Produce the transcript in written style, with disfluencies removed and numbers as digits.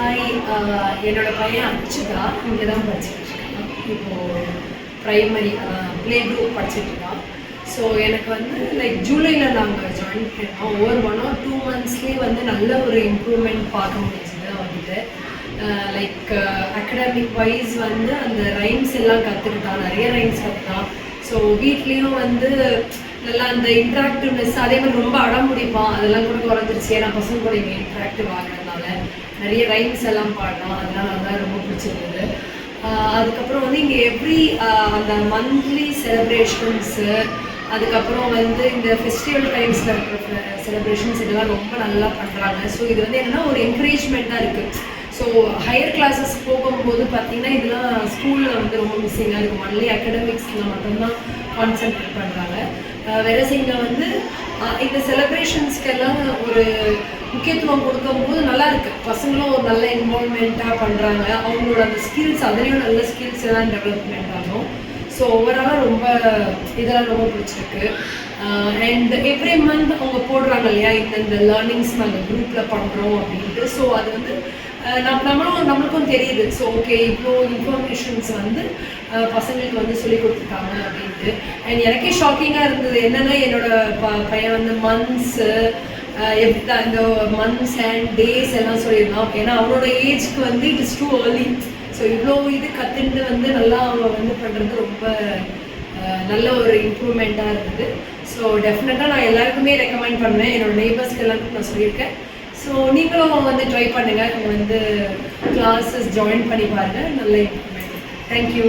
Hi, என்னோட பையன் அச்சுதா இங்கே தான் படிச்சுட்டு இருக்கான். இப்போது ப்ரைமரி ப்ளே குரூப் படிச்சுட்டு இருக்கான். ஸோ எனக்கு வந்து லைக் ஜூலையில் நாங்கள் ஜாயின் பண்ணோம். ஒரு 1 or 2 monthsலேயே வந்து நல்ல ஒரு இம்ப்ரூவ்மெண்ட் பார்க்க முடிஞ்சுது வந்துட்டு. லைக் அகடமிக் வைஸ் வந்து அந்த ரைம்ஸ் எல்லாம் கற்றுக்கிட்டான், நிறைய ரைம்ஸ் கற்றுக்கிட்டான். ஸோ வீட்லேயும் வந்து நல்லா அந்த இன்ட்ராக்டிவ்னஸ், அதே மாதிரி ரொம்ப அடம் முடிப்பான், அதெல்லாம் கூட குறைஞ்சிருச்சு. ஏன்னா பசங்க கூட இங்கே இன்ட்ராக்டிவ் ஆகிறதுனால நிறைய ரைம்ஸ் எல்லாம் பாடுறோம், அதெல்லாம் நல்லா ரொம்ப பிடிச்சிருந்தது. அதுக்கப்புறம் வந்து இங்கே எவ்ரி அந்த மந்த்லி செலிப்ரேஷன்ஸு, அதுக்கப்புறம் வந்து இந்த ஃபெஸ்டிவல் டைம்ஸில் இருக்கிற செலிப்ரேஷன்ஸ் இதெல்லாம் ரொம்ப நல்லா பண்ணுறாங்க. ஸோ இது வந்து என்னென்னா ஒரு என்கரேஜ்மெண்ட்டாக இருக்குது. ஸோ ஹையர் கிளாஸஸ் போகும்போது பார்த்திங்கன்னா இதெல்லாம் ஸ்கூலில் வந்து ரொம்ப மிஸ்ஸிங்காக இருக்கும். ஒன்லி அகடமிக்ஸில் மட்டும்தான் கான்சென்ட்ரேட் பண்ணுறாங்க. வேறு இங்கே வந்து இந்த செலிப்ரேஷன்ஸ்க்கெல்லாம் ஒரு முக்கியத்துவம் கொடுக்கும்போது நல்லா இருக்குது. பசங்களும் ஒரு நல்ல இன்வால்மெண்ட்டாக பண்ணுறாங்க. அவங்களோட அந்த ஸ்கில்ஸ், அதுலேயும் நல்ல ஸ்கில்ஸ் எல்லாம் டெவலப்மெண்ட் ஆகும். ஸோ ஓவராலாக ரொம்ப இதெல்லாம் ரொம்ப பிடிச்சிருக்கு. அண்ட் எவ்ரி மந்த் அவங்க போடுறாங்க இல்லையா, இந்த லேர்னிங்ஸ் நாங்கள் குரூப்பில் பண்ணுறோம் அப்படின்ட்டு. ஸோ அது வந்து நம்மளுக்கும் தெரியுது. ஸோ ஓகே, இவ்வளோ இன்ஃபர்மேஷன்ஸ் வந்து பசங்களுக்கு வந்து சொல்லி கொடுத்துருக்காங்க அப்படின்ட்டு. அண்ட் எனக்கே ஷாக்கிங்காக இருந்தது என்னென்னா, என்னோட பையன் வந்து மந்த்ஸு எப்படி தான் இந்த மந்த்ஸ் அண்ட் டேஸ் எல்லாம் சொல்லியிருந்தான். ஏன்னா அவனோட ஏஜ்க்கு வந்து it is too early. So இவ்வளோ இது கற்றுட்டு வந்து நல்லா அவன் வந்து பண்ணுறது ரொம்ப நல்ல ஒரு இம்ப்ரூவ்மெண்ட்டாக இருந்தது. ஸோ டெஃபினட்டாக நான் எல்லாருக்குமே ரெக்கமெண்ட் பண்ணுவேன். என்னோடய நெய்பர்ஸ்க்கு எல்லாருக்கும் நான் சொல்லியிருக்கேன். ஸோ நீங்களும் வந்து ட்ரை பண்ணுங்கள், இங்கே வந்து கிளாஸஸ் ஜாயின் பண்ணி பாருங்கள், நல்ல இம்ப்ரூவ்மெண்ட். தேங்க்யூ.